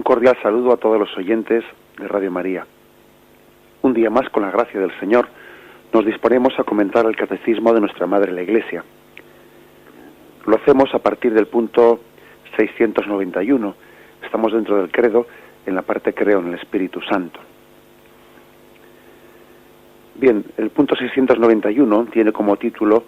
cordial saludo a todos los oyentes de Radio María. Un día más, con la gracia del Señor, nos disponemos a comentar el Catecismo de nuestra Madre la Iglesia. Lo hacemos a partir del punto 691. Estamos dentro del credo, en la parte creo en el Espíritu Santo. Bien, el punto 691 tiene como título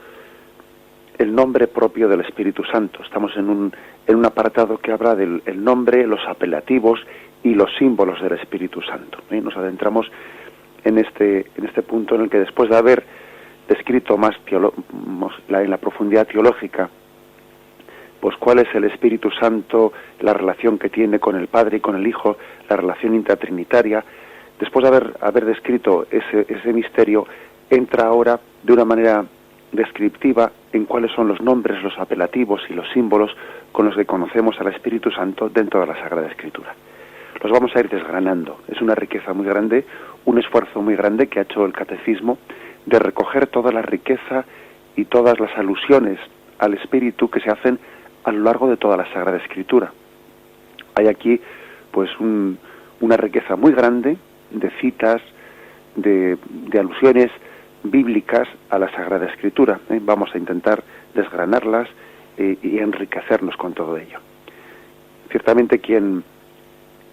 el nombre propio del Espíritu Santo. Estamos en un apartado que habla del el nombre, los apelativos y los símbolos del Espíritu Santo. Nos adentramos en este punto en el que, después de haber descrito más en la profundidad teológica, pues cuál es el Espíritu Santo, la relación que tiene con el Padre y con el Hijo, la relación intratrinitaria, después de haber descrito ese misterio, entra ahora de una manera descriptiva en cuáles son los nombres, los apelativos y los símbolos con los que conocemos al Espíritu Santo dentro de la Sagrada Escritura. Los vamos a ir desgranando. Es una riqueza muy grande, un esfuerzo muy grande que ha hecho el Catecismo de recoger toda la riqueza y todas las alusiones al Espíritu que se hacen a lo largo de toda la Sagrada Escritura. Hay aquí pues una riqueza muy grande de citas, de alusiones bíblicas a la Sagrada Escritura. Vamos a intentar desgranarlas y enriquecernos con todo ello. Ciertamente quien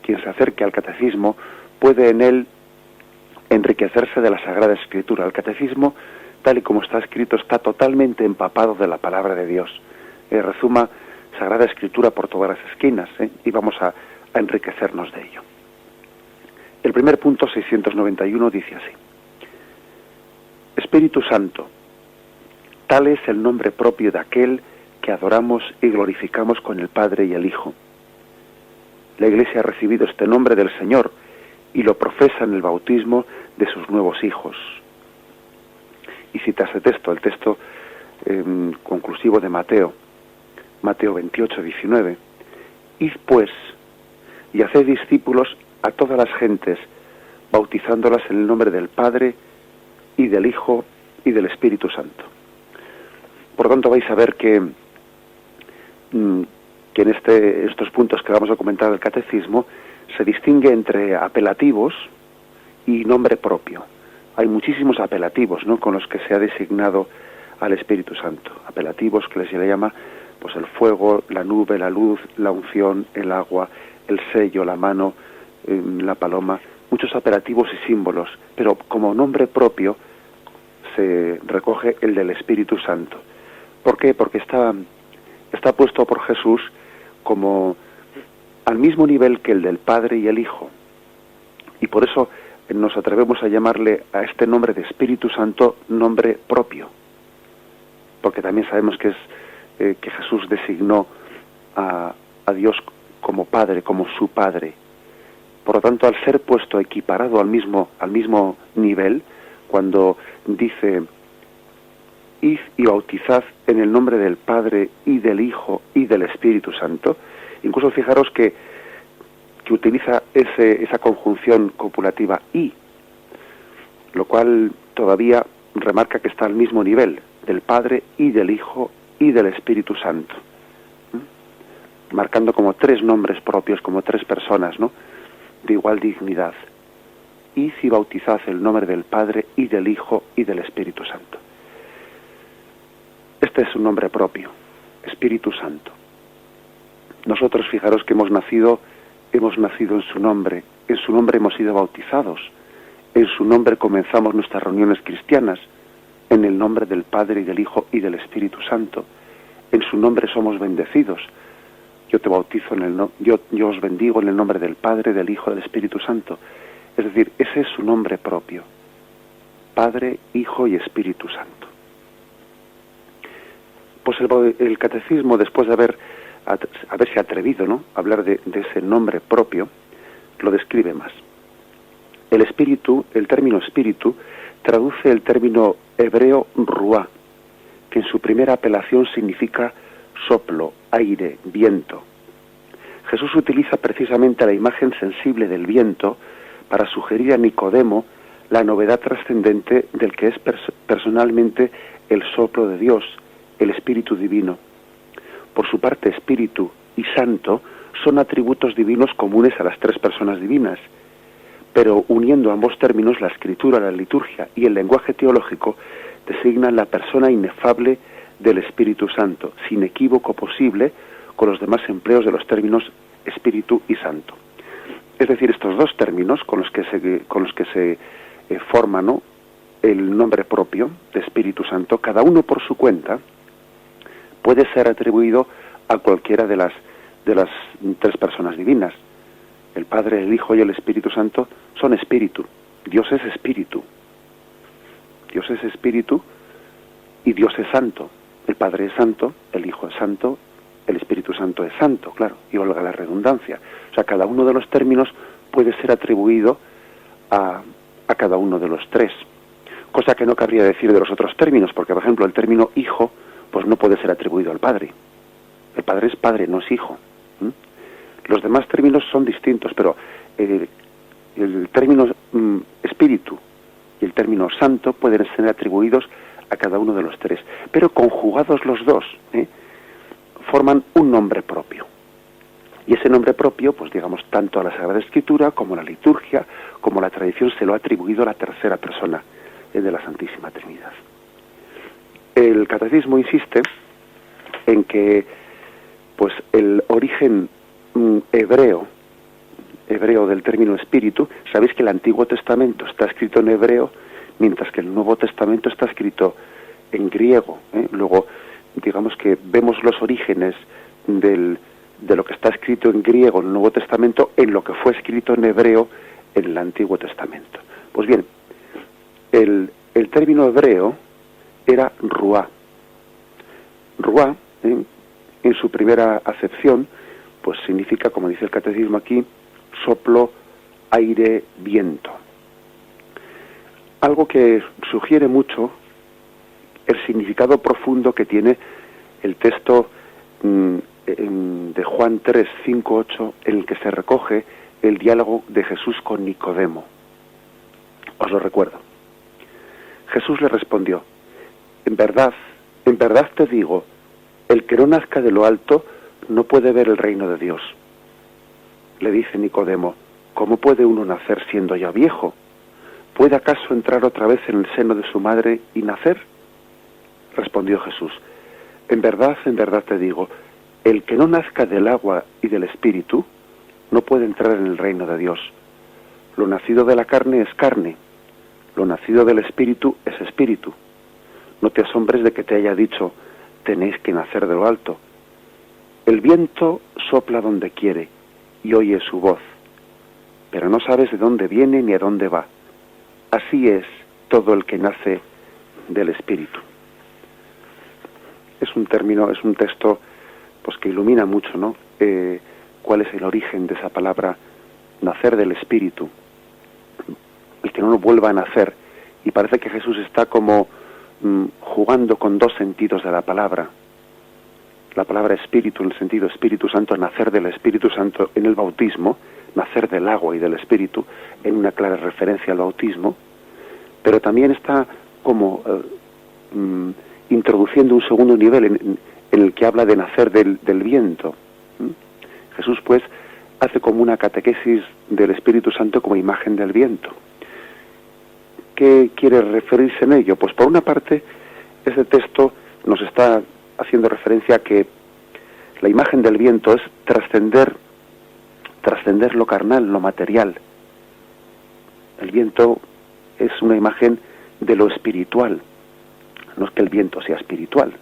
se acerque al Catecismo puede en él enriquecerse de la Sagrada Escritura. El Catecismo, tal y como está escrito, está totalmente empapado de la palabra de Dios. Rezuma Sagrada Escritura por todas las esquinas, y vamos a enriquecernos de ello. El primer punto, 691, dice así: Espíritu Santo, tal es el nombre propio de aquel que adoramos y glorificamos con el Padre y el Hijo. La Iglesia ha recibido este nombre del Señor y lo profesa en el bautismo de sus nuevos hijos. Y cita ese texto, el texto conclusivo de Mateo 28, 19. Id pues, y haced discípulos a todas las gentes, bautizándolas en el nombre del Padre y del Hijo y del Espíritu Santo. Por lo tanto, vais a ver que en estos puntos que vamos a comentar del Catecismo se distingue entre apelativos y nombre propio. Hay muchísimos apelativos, ¿no?, con los que se ha designado al Espíritu Santo. Apelativos que se le llama pues el fuego, la nube, la luz, la unción, el agua, el sello, la mano, la paloma. Muchos apelativos y símbolos, pero como nombre propio se recoge el del Espíritu Santo. ¿Por qué? Porque está puesto por Jesús como al mismo nivel que el del Padre y el Hijo, y por eso nos atrevemos a llamarle a este nombre de Espíritu Santo nombre propio, porque también sabemos que Jesús designó a Dios como Padre, como su Padre. Por lo tanto, al ser puesto equiparado al mismo nivel, cuando dice: id y bautizad en el nombre del Padre y del Hijo y del Espíritu Santo, incluso fijaros que utiliza esa conjunción copulativa y, lo cual todavía remarca que está al mismo nivel del Padre y del Hijo y del Espíritu Santo, marcando como tres nombres propios, como tres personas, ¿no?, de igual dignidad. Id y bautizad el nombre del Padre y del Hijo y del Espíritu Santo. Este es un nombre propio, Espíritu Santo. Nosotros, fijaros que hemos nacido en su nombre hemos sido bautizados, en su nombre comenzamos nuestras reuniones cristianas, en el nombre del Padre y del Hijo y del Espíritu Santo. En su nombre somos bendecidos. Yo te bautizo yo os bendigo en el nombre del Padre, del Hijo y del Espíritu Santo. Es decir, ese es su nombre propio: Padre, Hijo y Espíritu Santo. Pues el Catecismo, después de haberse atrevido, ¿no?, a hablar de ese nombre propio, lo describe más. El término espíritu, traduce el término hebreo ruá, que en su primera apelación significa soplo, aire, viento. Jesús utiliza precisamente la imagen sensible del viento para sugerir a Nicodemo la novedad trascendente del que es personalmente el soplo de Dios, el Espíritu Divino. Por su parte, Espíritu y Santo son atributos divinos comunes a las tres personas divinas, pero uniendo ambos términos, la escritura, la liturgia y el lenguaje teológico designan la persona inefable del Espíritu Santo, sin equívoco posible con los demás empleos de los términos Espíritu y Santo. Es decir, estos dos términos con los que se forma, ¿no?, el nombre propio de Espíritu Santo, cada uno por su cuenta, puede ser atribuido a cualquiera de las tres personas divinas. El Padre, el Hijo y el Espíritu Santo son espíritu. Dios es espíritu. Dios es espíritu y Dios es santo. El Padre es santo, el Hijo es santo, el Espíritu Santo es santo, claro, y valga la redundancia. O sea, cada uno de los términos puede ser atribuido a cada uno de los tres. Cosa que no cabría decir de los otros términos, porque, por ejemplo, el término hijo, pues no puede ser atribuido al Padre. El Padre es Padre, no es Hijo. Los demás términos son distintos, pero el término espíritu y el término santo pueden ser atribuidos a cada uno de los tres. Pero conjugados los dos, forman un nombre propio. Y ese nombre propio, pues digamos, tanto a la Sagrada Escritura como a la liturgia, como a la tradición, se lo ha atribuido a la tercera persona de la Santísima Trinidad. El Catecismo insiste en que, pues, el origen hebreo del término espíritu, sabéis que el Antiguo Testamento está escrito en hebreo, mientras que el Nuevo Testamento está escrito en griego. Luego, digamos que vemos los orígenes de lo que está escrito en griego en el Nuevo Testamento en lo que fue escrito en hebreo en el Antiguo Testamento. Pues bien, el término hebreo era ruá. Ruá, en su primera acepción, pues significa, como dice el Catecismo aquí, soplo, aire, viento. Algo que sugiere mucho el significado profundo que tiene el texto de Juan 3, 5, 8, en el que se recoge el diálogo de Jesús con Nicodemo. Os lo recuerdo. Jesús le respondió: en verdad te digo, el que no nazca de lo alto no puede ver el reino de Dios. Le dice Nicodemo: ¿cómo puede uno nacer siendo ya viejo? ¿Puede acaso entrar otra vez en el seno de su madre y nacer? Respondió Jesús: en verdad te digo, el que no nazca del agua y del Espíritu no puede entrar en el reino de Dios. Lo nacido de la carne es carne, lo nacido del Espíritu es espíritu. No te asombres de que te haya dicho: tenéis que nacer de lo alto. El viento sopla donde quiere y oyes su voz, pero no sabes de dónde viene ni a dónde va. Así es todo el que nace del Espíritu. Es un texto, pues, que ilumina mucho, ¿no? Cuál es el origen de esa palabra, nacer del Espíritu. El que no vuelva a nacer. Y parece que Jesús está como jugando con dos sentidos de la palabra. La palabra espíritu, en el sentido Espíritu Santo, nacer del Espíritu Santo en el bautismo, nacer del agua y del Espíritu, en una clara referencia al bautismo, pero también está como introduciendo un segundo nivel en el que habla de nacer del viento. Jesús, pues, hace como una catequesis del Espíritu Santo como imagen del viento. ¿Qué quiere referirse en ello? Pues por una parte, este texto nos está haciendo referencia a que la imagen del viento es trascender lo carnal, lo material. El viento es una imagen de lo espiritual. No es que el viento sea espiritual,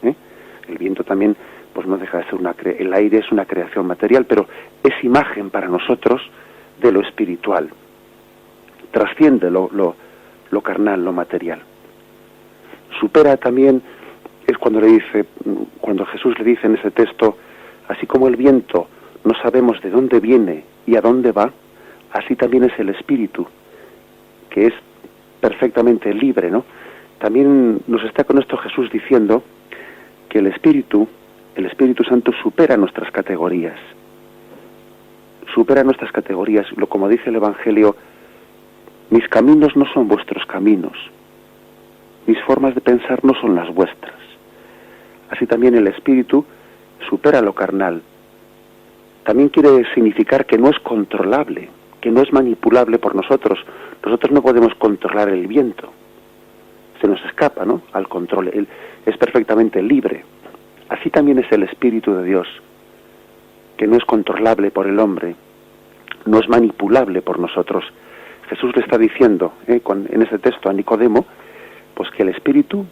El viento también, pues, no deja de ser el aire es una creación material, pero es imagen para nosotros de lo espiritual. Trasciende lo carnal, lo material. Supera también, es cuando Jesús le dice en ese texto: así como el viento no sabemos de dónde viene y a dónde va, así también es el Espíritu, que es perfectamente libre, ¿no? También nos está con esto Jesús diciendo que el Espíritu Santo supera nuestras categorías. Supera nuestras categorías. Como dice el Evangelio: mis caminos no son vuestros caminos, mis formas de pensar no son las vuestras. Así también el Espíritu supera lo carnal. también quiere significar que no es controlable, que no es manipulable por nosotros. Nosotros no podemos controlar el viento. Se nos escapa, ¿no?, al control. Él es perfectamente libre. Así también es el Espíritu de Dios, que no es controlable por el hombre, no es manipulable por nosotros. Jesús le está diciendo en ese texto a Nicodemo, pues que el Espíritu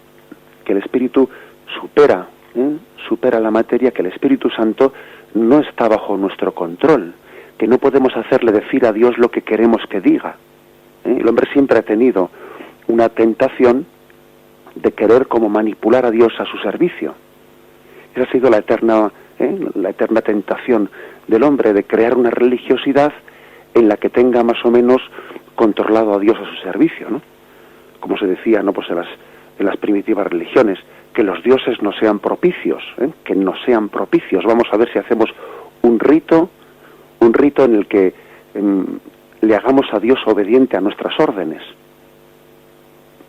supera la materia, que el Espíritu Santo no está bajo nuestro control, que no podemos hacerle decir a Dios lo que queremos que diga. El hombre siempre ha tenido una tentación de querer como manipular a Dios a su servicio. Esa ha sido la eterna tentación del hombre, de crear una religiosidad en la que tenga más o menos controlado a Dios a su servicio, ¿no? Como se decía, ¿no?, pues en las primitivas religiones, que los dioses no sean propicios, que no sean propicios. Vamos a ver si hacemos un rito en el que le hagamos a Dios obediente a nuestras órdenes.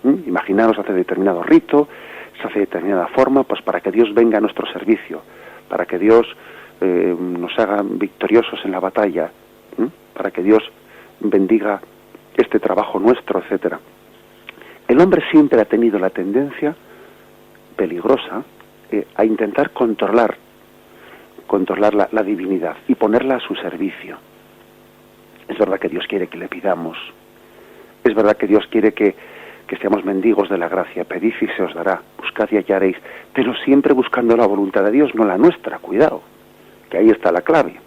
Imaginaros, hace determinado rito, se hace de determinada forma, pues para que Dios venga a nuestro servicio, para que Dios nos haga victoriosos en la batalla, para que Dios bendiga este trabajo nuestro, etcétera. El hombre siempre ha tenido la tendencia peligrosa a intentar controlar la divinidad y ponerla a su servicio. Es verdad que Dios quiere que le pidamos, es verdad que Dios quiere que seamos mendigos de la gracia. Pedid y se os dará, buscad y hallaréis, pero siempre buscando la voluntad de Dios, no la nuestra. Cuidado, que ahí está la clave.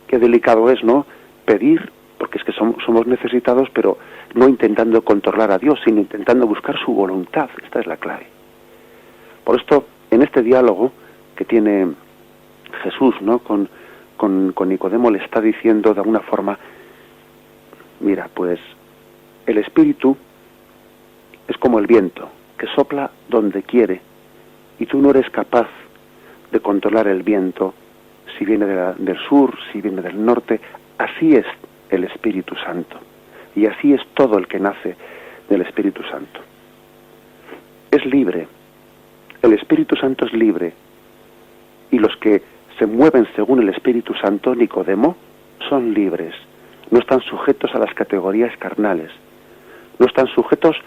Qué delicado es, ¿no?, pedir, porque es que somos necesitados, pero no intentando controlar a Dios, sino intentando buscar su voluntad. Esta es la clave. Por esto, en este diálogo que tiene Jesús, ¿no?, con Nicodemo, le está diciendo de alguna forma: mira, pues el Espíritu es como el viento, que sopla donde quiere, y tú no eres capaz de controlar el viento, si viene del sur, si viene del norte. Así es el Espíritu Santo, y así es todo el que nace del Espíritu Santo. Es libre, el Espíritu Santo es libre, y los que se mueven según el Espíritu Santo, Nicodemo, son libres, no están sujetos a las categorías carnales, no están sujetos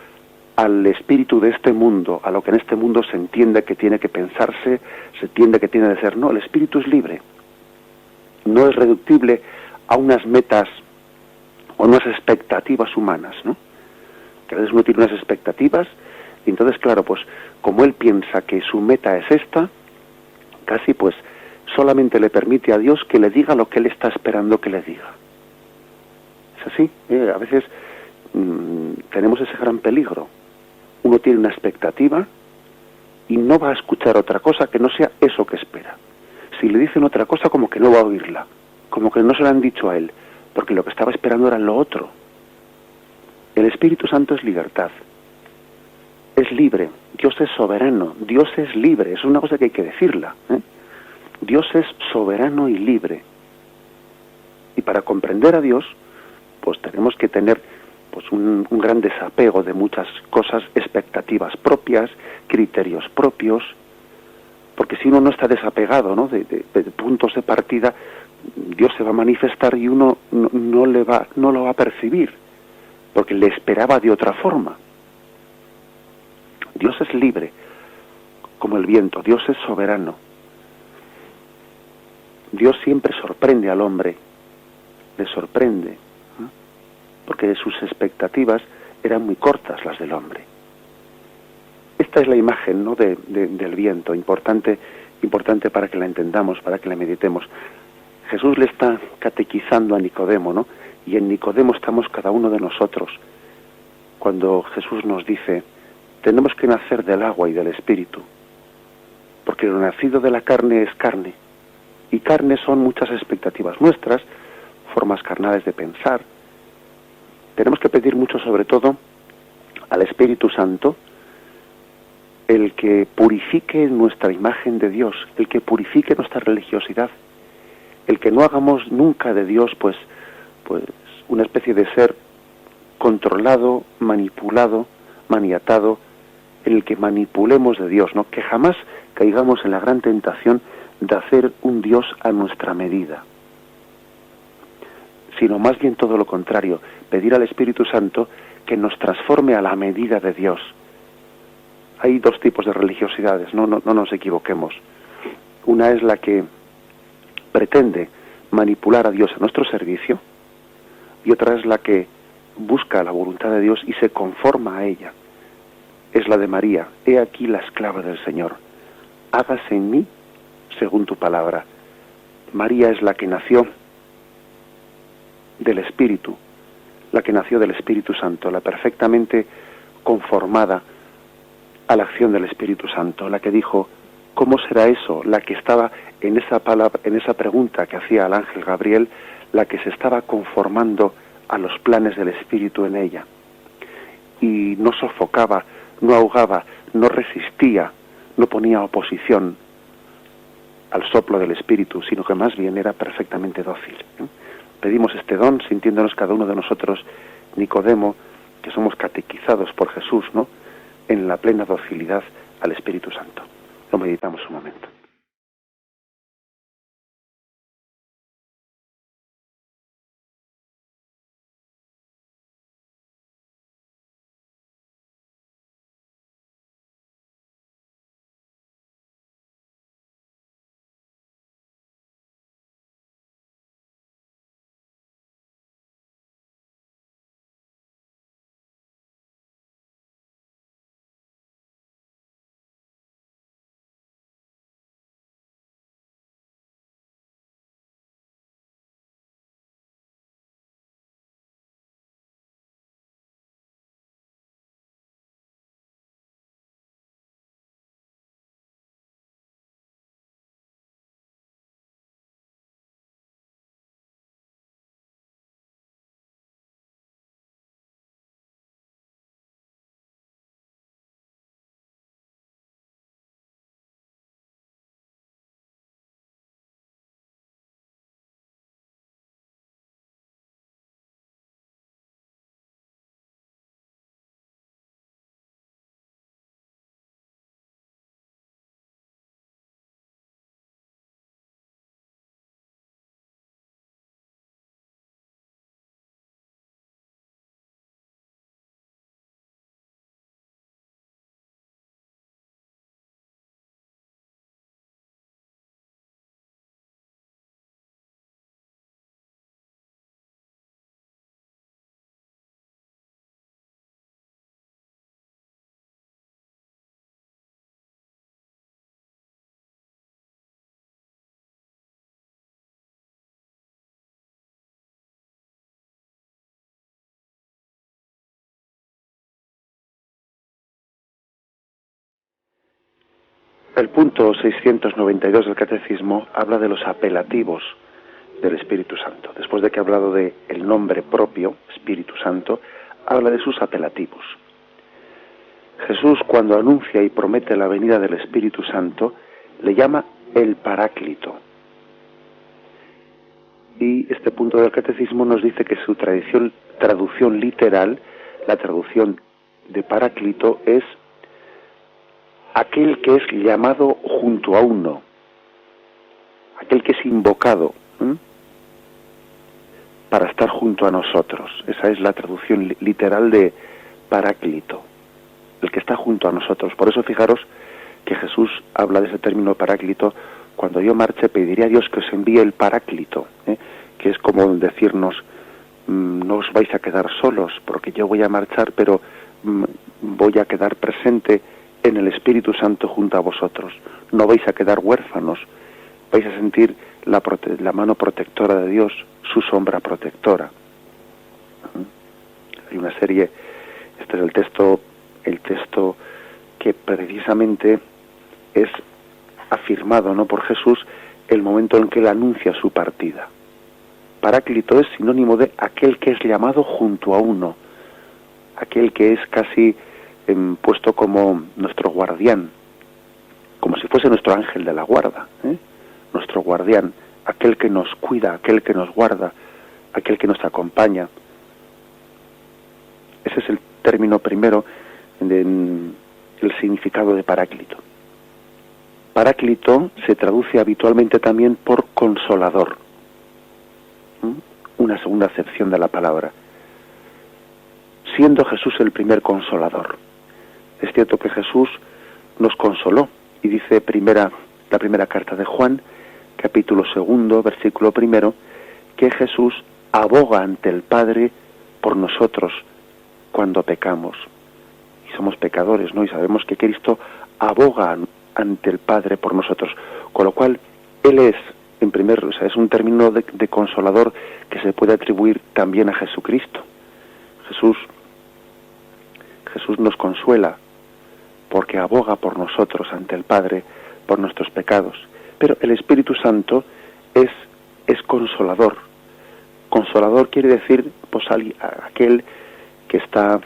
al espíritu de este mundo, a lo que en este mundo se entiende que tiene que pensarse, se entiende que tiene de ser. No, el espíritu es libre, no es reductible a unas metas o unas expectativas humanas, ¿no? Que a veces uno tiene unas expectativas y entonces, claro, pues como él piensa que su meta es esta, casi pues solamente le permite a Dios que le diga lo que él está esperando que le diga. Es así, a veces tenemos ese gran peligro. Uno tiene una expectativa y no va a escuchar otra cosa que no sea eso que espera. Si le dicen otra cosa, como que no va a oírla, como que no se lo han dicho a él, porque lo que estaba esperando era lo otro. El Espíritu Santo es libertad, es libre. Dios es soberano, Dios es libre. Es una cosa que hay que decirla, Dios es soberano y libre. Y para comprender a Dios, pues tenemos que tener pues un gran desapego de muchas cosas, expectativas propias, criterios propios, porque si uno no está desapegado, ¿no?, de puntos de partida, Dios se va a manifestar y uno no lo va a percibir, porque le esperaba de otra forma. Dios es libre, como el viento. Dios es soberano. Dios siempre sorprende al hombre, le sorprende, porque sus expectativas eran muy cortas, las del hombre. Esta es la imagen, ¿no?, del viento, importante para que la entendamos, para que la meditemos. Jesús le está catequizando a Nicodemo, ¿no? Y en Nicodemo estamos cada uno de nosotros. Cuando Jesús nos dice: tenemos que nacer del agua y del Espíritu, porque lo nacido de la carne es carne, y carne son muchas expectativas nuestras, formas carnales de pensar. Tenemos que pedir mucho, sobre todo, al Espíritu Santo, el que purifique nuestra imagen de Dios, el que purifique nuestra religiosidad, el que no hagamos nunca de Dios pues una especie de ser controlado, manipulado, maniatado, en el que manipulemos de Dios, ¿no? Que jamás caigamos en la gran tentación de hacer un Dios a nuestra medida, sino más bien todo lo contrario, pedir al Espíritu Santo que nos transforme a la medida de Dios. Hay dos tipos de religiosidades, no nos equivoquemos. Una es la que pretende manipular a Dios a nuestro servicio, y otra es la que busca la voluntad de Dios y se conforma a ella. Es la de María: he aquí la esclava del Señor, hágase en mí según tu palabra. María es la que nació del Espíritu, la que nació del Espíritu Santo, la perfectamente conformada a la acción del Espíritu Santo, la que dijo: ¿cómo será eso? La que estaba en esa palabra, en esa pregunta que hacía al ángel Gabriel, la que se estaba conformando a los planes del Espíritu en ella, y no sofocaba, no ahogaba, no resistía, no ponía oposición al soplo del Espíritu, sino que más bien era perfectamente dócil. Pedimos este don sintiéndonos cada uno de nosotros Nicodemo, que somos catequizados por Jesús, ¿no?, en la plena docilidad al Espíritu Santo. Lo meditamos un momento. El punto 692 del Catecismo habla de los apelativos del Espíritu Santo. Después de que ha hablado de el nombre propio, Espíritu Santo, habla de sus apelativos. Jesús, cuando anuncia y promete la venida del Espíritu Santo, le llama el Paráclito. Y este punto del Catecismo nos dice que su traducción literal, la traducción de Paráclito, es aquel que es llamado junto a uno, aquel que es invocado para estar junto a nosotros. Esa es la traducción literal de Paráclito, el que está junto a nosotros. Por eso fijaros que Jesús habla de ese término Paráclito: cuando yo marche pediré a Dios que os envíe el Paráclito, que es como decirnos: no os vais a quedar solos, porque yo voy a marchar, pero voy a quedar presente en el Espíritu Santo junto a vosotros. No vais a quedar huérfanos, vais a sentir la mano protectora de Dios, su sombra protectora. Hay una serie, este es el texto que precisamente es afirmado, ¿no?, por Jesús el momento en que él anuncia su partida. Paráclito es sinónimo de aquel que es llamado junto a uno, aquel que es casi puesto como nuestro guardián, como si fuese nuestro ángel de la guarda, nuestro guardián, aquel que nos cuida, aquel que nos guarda, aquel que nos acompaña. Ese es el término primero, el significado de Paráclito. Paráclito se traduce habitualmente también por consolador. Una segunda acepción de la palabra. Siendo Jesús el primer consolador. Es cierto que Jesús nos consoló, y dice la primera carta de Juan, capítulo 2, versículo 1, que Jesús aboga ante el Padre por nosotros cuando pecamos. Y somos pecadores, ¿no? Y sabemos que Cristo aboga ante el Padre por nosotros. Con lo cual, Él es, es un término de consolador que se puede atribuir también a Jesucristo. Jesús nos consuela porque aboga por nosotros ante el Padre por nuestros pecados. Pero el Espíritu Santo es consolador. Consolador quiere decir pues aquel que está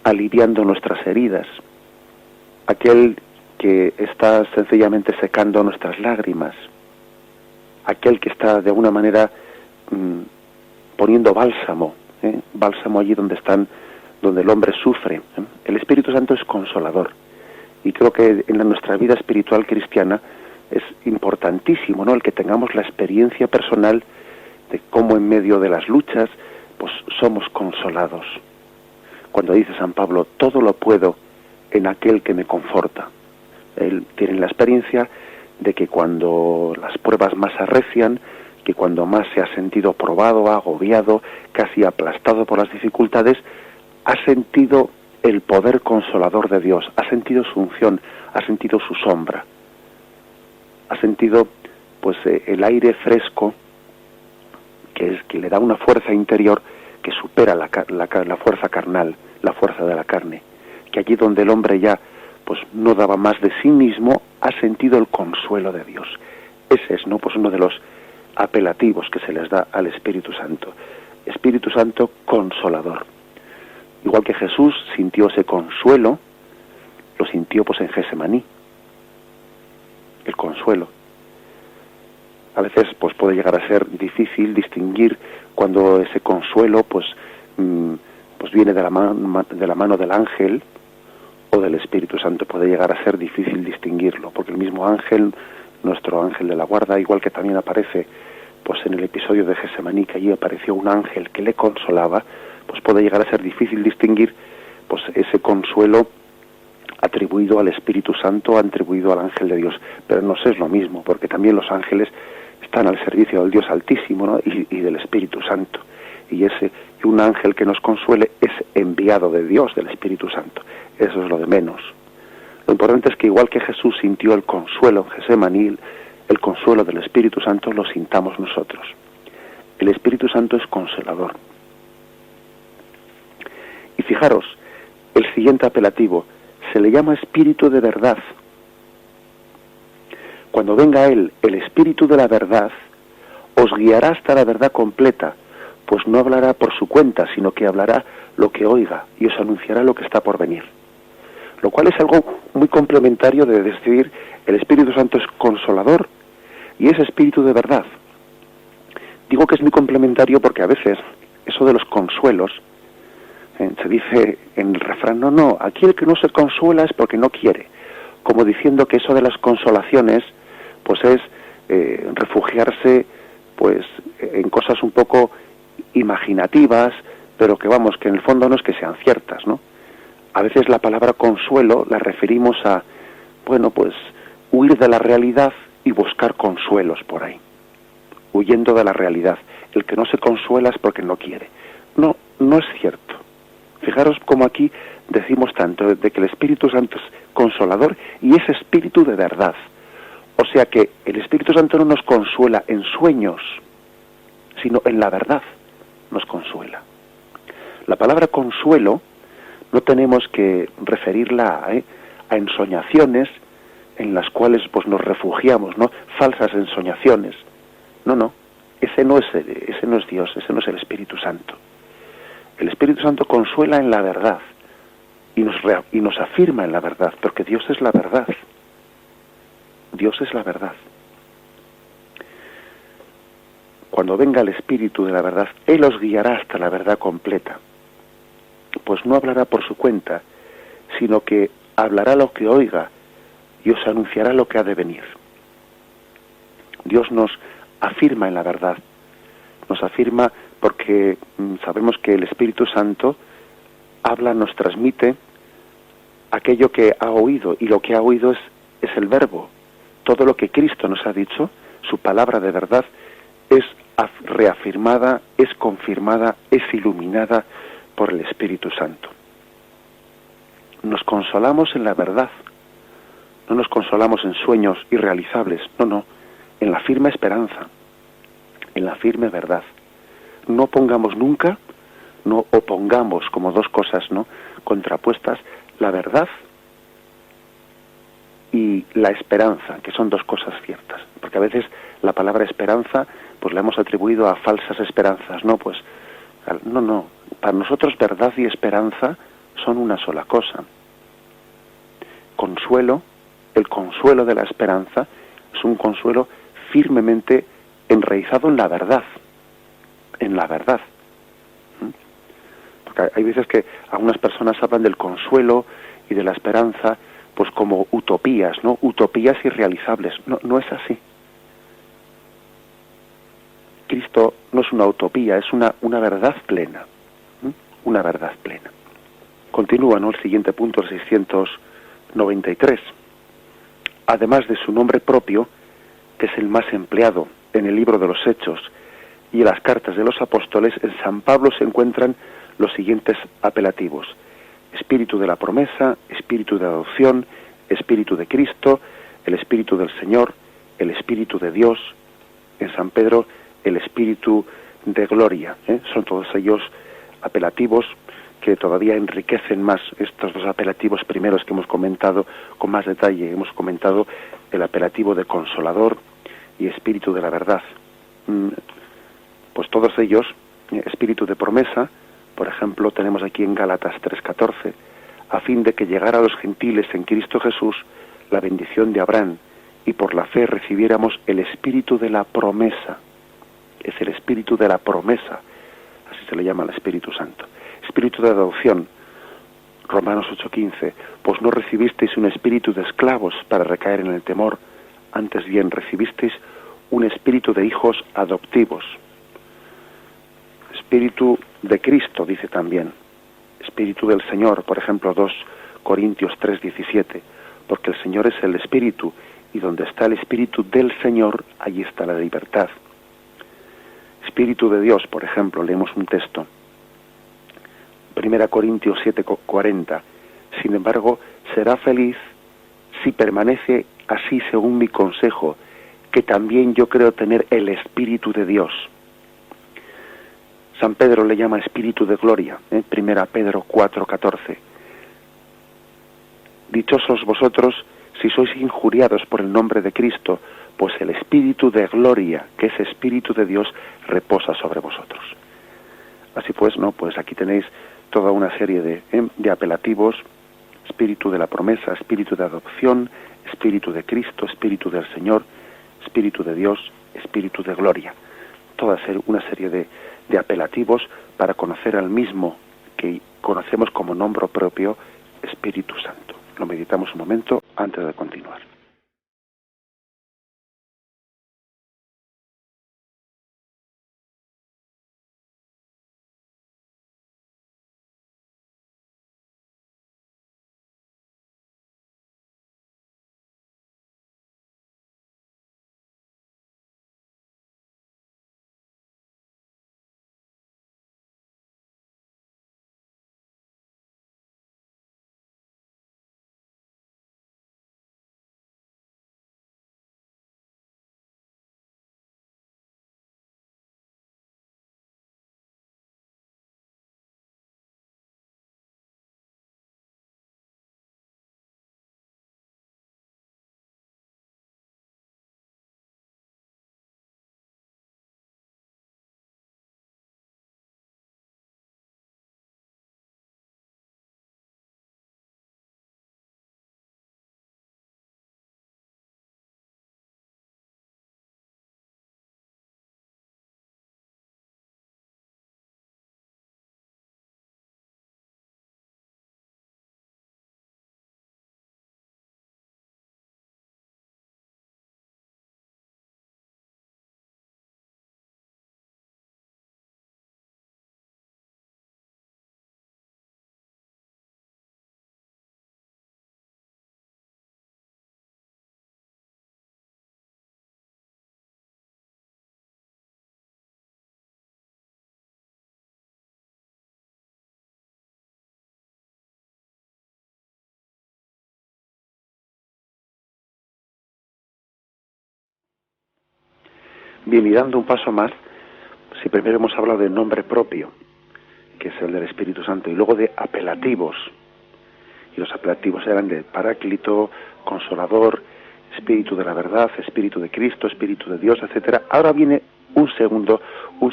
aliviando nuestras heridas, aquel que está sencillamente secando nuestras lágrimas, aquel que está de alguna manera poniendo bálsamo allí donde el hombre sufre. El Espíritu Santo es consolador, y creo que en nuestra vida espiritual cristiana es importantísimo, ¿no?, el que tengamos la experiencia personal de cómo en medio de las luchas pues somos consolados. Cuando dice San Pablo, todo lo puedo en aquel que me conforta. Él tiene la experiencia de que cuando las pruebas más arrecian, que cuando más se ha sentido probado, agobiado, casi aplastado por las dificultades, ha sentido el poder consolador de Dios, ha sentido su unción, ha sentido su sombra, ha sentido pues el aire fresco que le da una fuerza interior que supera la fuerza carnal, la fuerza de la carne, que allí donde el hombre ya pues no daba más de sí mismo, ha sentido el consuelo de Dios. Ese es, ¿no?, pues uno de los apelativos que se les da al Espíritu Santo. Espíritu Santo consolador. Igual que Jesús sintió ese consuelo, lo sintió pues en Getsemaní. El consuelo. A veces pues puede llegar a ser difícil distinguir cuando ese consuelo pues viene de la mano del ángel o del Espíritu Santo. Puede llegar a ser difícil distinguirlo, porque el mismo ángel, nuestro ángel de la guarda, igual que también aparece pues en el episodio de Getsemaní, que allí apareció un ángel que le consolaba, pues puede llegar a ser difícil distinguir pues ese consuelo atribuido al Espíritu Santo, atribuido al ángel de Dios. Pero no es lo mismo, porque también los ángeles están al servicio del Dios Altísimo, ¿no?, y del Espíritu Santo. Y un ángel que nos consuele es enviado de Dios, del Espíritu Santo. Eso es lo de menos. Lo importante es que igual que Jesús sintió el consuelo en Getsemaní, el consuelo del Espíritu Santo lo sintamos nosotros. El Espíritu Santo es consolador. Y fijaros, el siguiente apelativo se le llama Espíritu de verdad. Cuando venga Él, el Espíritu de la verdad, os guiará hasta la verdad completa, pues no hablará por su cuenta, sino que hablará lo que oiga y os anunciará lo que está por venir. Lo cual es algo muy complementario de decir el Espíritu Santo es consolador y es Espíritu de verdad. Digo que es muy complementario porque a veces eso de los consuelos, se dice en el refrán, no, aquí el que no se consuela es porque no quiere, como diciendo que eso de las consolaciones pues es refugiarse pues en cosas un poco imaginativas, pero que vamos, que en el fondo no es que sean ciertas, ¿no? A veces la palabra consuelo la referimos a, bueno, pues huir de la realidad y buscar consuelos por ahí, huyendo de la realidad. El que no se consuela es porque no quiere. No es cierto. Fijaros cómo aquí decimos tanto de que el Espíritu Santo es consolador y es Espíritu de verdad. O sea que el Espíritu Santo no nos consuela en sueños, sino en la verdad nos consuela. La palabra consuelo no tenemos que referirla a ensoñaciones en las cuales pues nos refugiamos, ¿no? Falsas ensoñaciones. No. Ese no es Dios, ese no es el Espíritu Santo. El Espíritu Santo consuela en la verdad y nos afirma en la verdad, porque Dios es la verdad. Dios es la verdad. Cuando venga el Espíritu de la verdad, Él os guiará hasta la verdad completa. Pues no hablará por su cuenta, sino que hablará lo que oiga y os anunciará lo que ha de venir. Dios nos afirma en la verdad, nos afirma porque sabemos que el Espíritu Santo habla, nos transmite aquello que ha oído, y lo que ha oído es el verbo. Todo lo que Cristo nos ha dicho, su palabra de verdad, es reafirmada, es confirmada, es iluminada por el Espíritu Santo. Nos consolamos en la verdad, no nos consolamos en sueños irrealizables, no, en la firme esperanza, en la firme verdad. No pongamos nunca, no opongamos como dos cosas, ¿no?, contrapuestas, la verdad y la esperanza, que son dos cosas ciertas. Porque a veces la palabra esperanza, pues la hemos atribuido a falsas esperanzas, ¿no? Pues, no, para nosotros verdad y esperanza son una sola cosa. Consuelo, el consuelo de la esperanza, es un consuelo firmemente enraizado en la verdad, en la verdad. Porque hay veces que algunas personas hablan del consuelo y de la esperanza pues como utopías, ¿no? Utopías irrealizables. No es así. Cristo no es una utopía, es una verdad plena. Una verdad plena. Continúa, ¿no?, el siguiente punto, el 693. Además de su nombre propio, que es el más empleado en el libro de los Hechos y en las cartas de los apóstoles, en San Pablo se encuentran los siguientes apelativos: Espíritu de la promesa, Espíritu de adopción, Espíritu de Cristo, el Espíritu del Señor, el Espíritu de Dios. En San Pedro, el Espíritu de gloria. Son todos ellos apelativos que todavía enriquecen más estos dos apelativos primeros que hemos comentado con más detalle. Hemos comentado el apelativo de Consolador y Espíritu de la verdad. Pues todos ellos, Espíritu de promesa, por ejemplo, tenemos aquí en Gálatas 3:14, a fin de que llegara a los gentiles en Cristo Jesús la bendición de Abraham, y por la fe recibiéramos el Espíritu de la promesa. Es el Espíritu de la promesa, así se le llama al Espíritu Santo. Espíritu de adopción, Romanos 8:15, pues no recibisteis un espíritu de esclavos para recaer en el temor, antes bien recibisteis un espíritu de hijos adoptivos. Espíritu de Cristo, dice también. Espíritu del Señor, por ejemplo, 2 Corintios 3:17, porque el Señor es el Espíritu, y donde está el Espíritu del Señor, allí está la libertad. Espíritu de Dios, por ejemplo, leemos un texto, 1 Corintios 7:40, sin embargo, será feliz si permanece así según mi consejo, que también yo creo tener el Espíritu de Dios. San Pedro le llama Espíritu de gloria, 1 Pedro 4:14. Dichosos vosotros si sois injuriados por el nombre de Cristo, pues el Espíritu de gloria, que es Espíritu de Dios, reposa sobre vosotros. Así pues, pues aquí tenéis toda una serie de apelativos: Espíritu de la promesa, Espíritu de adopción, Espíritu de Cristo, Espíritu del Señor, Espíritu de Dios, Espíritu de gloria. Toda una serie de apelativos para conocer al mismo que conocemos como nombre propio, Espíritu Santo. Lo meditamos un momento antes de continuar. Bien, y dando un paso más, si primero hemos hablado del nombre propio, que es el del Espíritu Santo, y luego de apelativos, y los apelativos eran de Paráclito, Consolador, Espíritu de la Verdad, Espíritu de Cristo, Espíritu de Dios, etcétera. Ahora viene un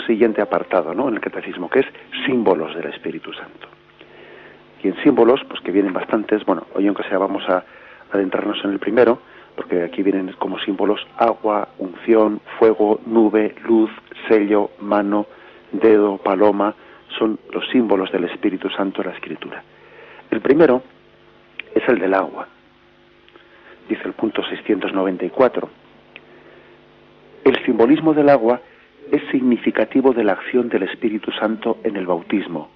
siguiente apartado, ¿no?, en el catecismo, que es símbolos del Espíritu Santo. Y en símbolos, pues que vienen bastantes, bueno, hoy aunque sea vamos a adentrarnos en el primero, porque aquí vienen como símbolos agua, unción, fuego, nube, luz, sello, mano, dedo, paloma, son los símbolos del Espíritu Santo en la Escritura. El primero es el del agua. Dice el punto 694. El simbolismo del agua es significativo de la acción del Espíritu Santo en el bautismo,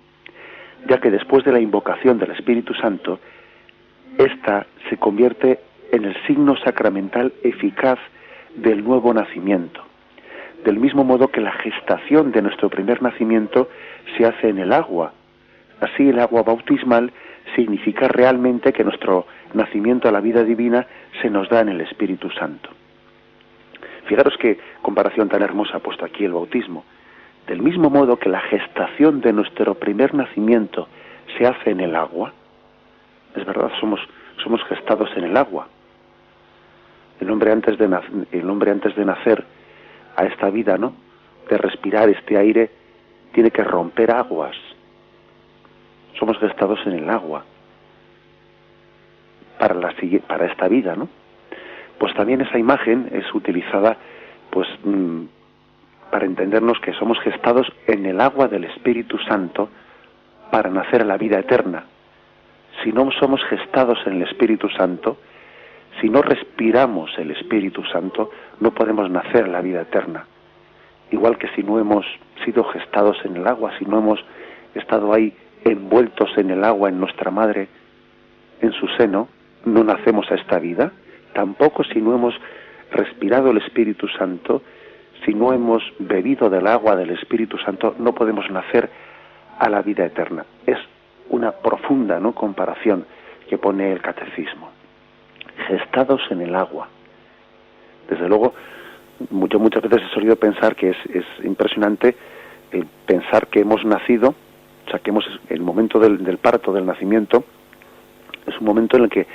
ya que después de la invocación del Espíritu Santo, ésta se convierte en el signo sacramental eficaz del nuevo nacimiento, del mismo modo que la gestación de nuestro primer nacimiento se hace en el agua. Así el agua bautismal significa realmente que nuestro nacimiento a la vida divina se nos da en el Espíritu Santo. Fijaros qué comparación tan hermosa ha puesto aquí el bautismo. Del mismo modo que la gestación de nuestro primer nacimiento se hace en el agua, es verdad, somos gestados en el agua. El hombre antes de nacer a esta vida, ¿no?, de respirar este aire, tiene que romper aguas. Somos gestados en el agua para esta vida, ¿no? Pues también esa imagen es utilizada, pues, para entendernos que somos gestados en el agua del Espíritu Santo para nacer a la vida eterna. Si no somos gestados en el Espíritu Santo, si no respiramos el Espíritu Santo, no podemos nacer a la vida eterna. Igual que si no hemos sido gestados en el agua, si no hemos estado ahí envueltos en el agua en nuestra madre, en su seno, no nacemos a esta vida. Tampoco si no hemos respirado el Espíritu Santo, si no hemos bebido del agua del Espíritu Santo, no podemos nacer a la vida eterna. Es una profunda, ¿no?, comparación que pone el catecismo. Gestados en el agua. Desde luego, yo muchas veces he solido pensar que es impresionante pensar que hemos nacido, o sea, que el momento del parto, del nacimiento, es un momento en el que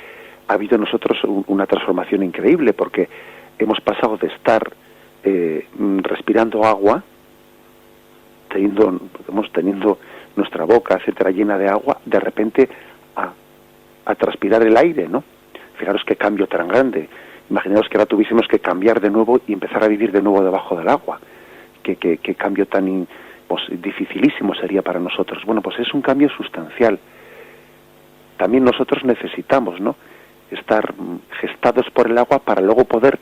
ha habido en nosotros una transformación increíble, porque hemos pasado de estar respirando agua, teniendo nuestra boca, etcétera, llena de agua, de repente a transpirar el aire, ¿no? Fijaros qué cambio tan grande. Imaginaos que ahora tuviésemos que cambiar de nuevo y empezar a vivir de nuevo debajo del agua. Qué cambio tan dificilísimo sería para nosotros. Bueno, pues es un cambio sustancial. También nosotros necesitamos, ¿no?, estar gestados por el agua para luego poder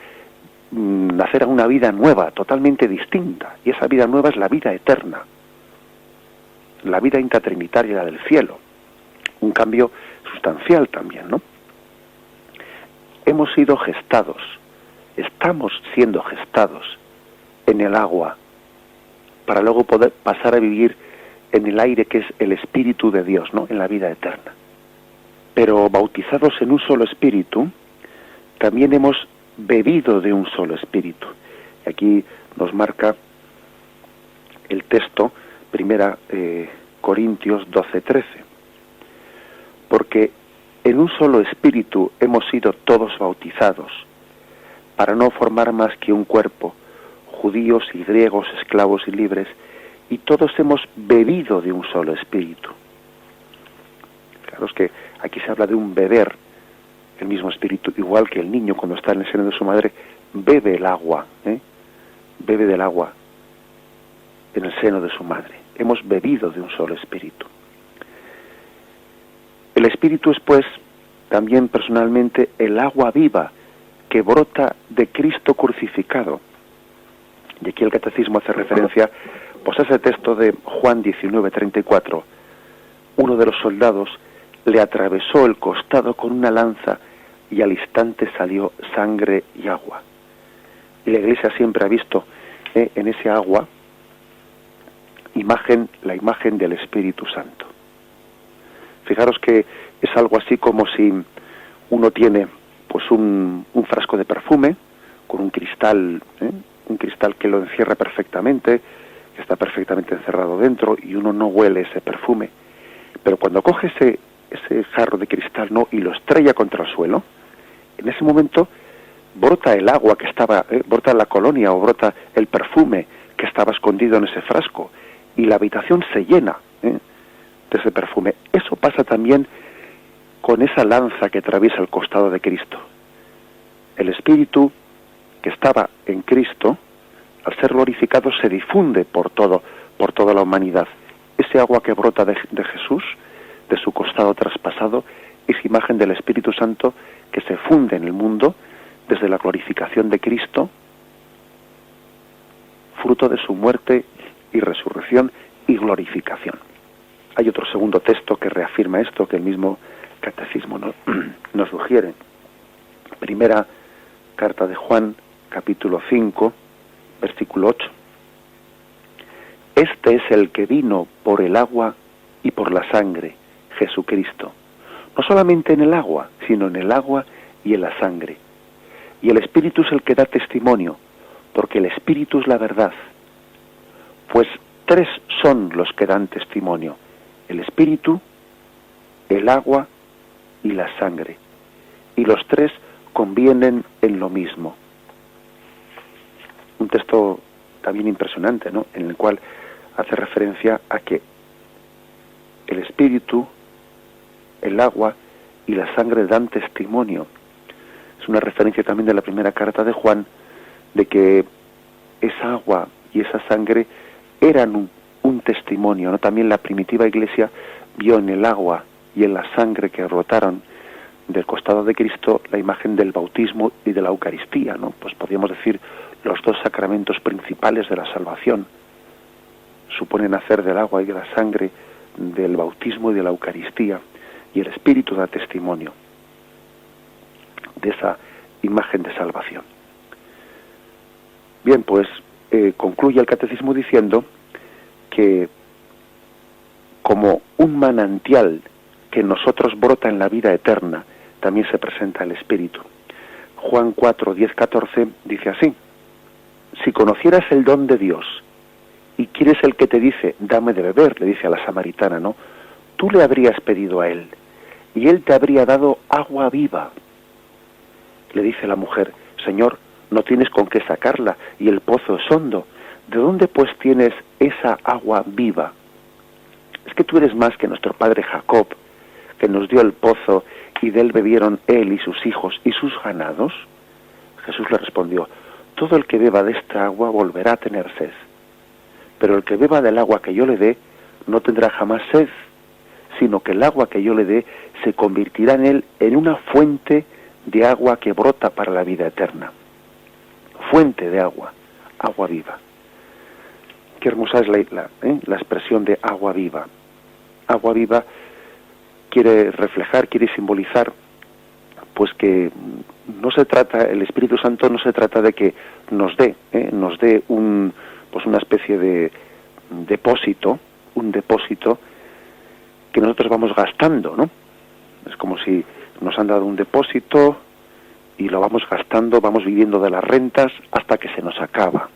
nacer a una vida nueva, totalmente distinta. Y esa vida nueva es la vida eterna, la vida intratrinitaria, la del cielo. Un cambio sustancial también, ¿no? Hemos sido gestados, estamos siendo gestados en el agua para luego poder pasar a vivir en el aire que es el Espíritu de Dios, ¿no?, en la vida eterna. Pero bautizados en un solo Espíritu, también hemos bebido de un solo Espíritu. Y aquí nos marca el texto, 1 Corintios 12:13. Porque en un solo Espíritu hemos sido todos bautizados, para no formar más que un cuerpo, judíos y griegos, esclavos y libres, y todos hemos bebido de un solo Espíritu. Claro, es que aquí se habla de un beber, el mismo Espíritu, igual que el niño cuando está en el seno de su madre, bebe el agua, bebe del agua en el seno de su madre. Hemos bebido de un solo Espíritu. El Espíritu es, pues, también personalmente el agua viva que brota de Cristo crucificado. Y aquí el catecismo hace referencia, pues, a ese texto de Juan 19:34. Uno de los soldados le atravesó el costado con una lanza y al instante salió sangre y agua. Y la Iglesia siempre ha visto en ese agua la imagen del Espíritu Santo. Fijaros que es algo así como si uno tiene, pues, un frasco de perfume con un cristal un cristal que lo encierra perfectamente, que está perfectamente encerrado dentro y uno no huele ese perfume. Pero cuando coge ese jarro de cristal, ¿no?, y lo estrella contra el suelo, en ese momento brota el agua que estaba, brota la colonia o brota el perfume que estaba escondido en ese frasco y la habitación se llena de ese perfume. Eso pasa también con esa lanza que atraviesa el costado de Cristo. El Espíritu que estaba en Cristo, al ser glorificado, se difunde por toda la humanidad. Ese agua que brota de Jesús, de su costado traspasado, es imagen del Espíritu Santo que se funde en el mundo desde la glorificación de Cristo, fruto de su muerte y resurrección y glorificación. Hay otro segundo texto que reafirma esto, que el mismo catecismo nos sugiere. Primera carta de Juan, capítulo 5, versículo 8. Este es el que vino por el agua y por la sangre, Jesucristo. No solamente en el agua, sino en el agua y en la sangre. Y el Espíritu es el que da testimonio, porque el Espíritu es la verdad. Pues tres son los que dan testimonio: el Espíritu, el agua y la sangre. Y los tres convienen en lo mismo. Un texto también impresionante, ¿no?, en el cual hace referencia a que el Espíritu, el agua y la sangre dan testimonio. Es una referencia también de la primera carta de Juan, de que esa agua y esa sangre eran un testimonio, ¿no? También la primitiva Iglesia vio en el agua y en la sangre que brotaron del costado de Cristo la imagen del bautismo y de la Eucaristía, ¿no? Pues podríamos decir los dos sacramentos principales de la salvación. Suponen hacer del agua y de la sangre, del bautismo y de la Eucaristía, y el Espíritu da testimonio de esa imagen de salvación. Bien, pues concluye el catecismo diciendo que como un manantial que en nosotros brota en la vida eterna, también se presenta el Espíritu. Juan 4, 10, 14 dice así: si conocieras el don de Dios y quién es el que te dice, dame de beber, le dice a la samaritana, ¿no?, tú le habrías pedido a él, y él te habría dado agua viva. Le dice la mujer: Señor, no tienes con qué sacarla, y el pozo es hondo. ¿De dónde pues tienes esa agua viva? ¿Es que tú eres más que nuestro padre Jacob, que nos dio el pozo, y de él bebieron él y sus hijos y sus ganados? Jesús le respondió: todo el que beba de esta agua volverá a tener sed, pero el que beba del agua que yo le dé no tendrá jamás sed, sino que el agua que yo le dé se convertirá en él en una fuente de agua que brota para la vida eterna. Fuente de agua, agua viva. Qué hermosa es la expresión de agua viva. Agua viva quiere reflejar, quiere simbolizar, pues que no se trata, el Espíritu Santo no se trata de que nos dé una especie de depósito, un depósito que nosotros vamos gastando, ¿no? Es como si nos han dado un depósito y lo vamos gastando, vamos viviendo de las rentas hasta que se nos acaba.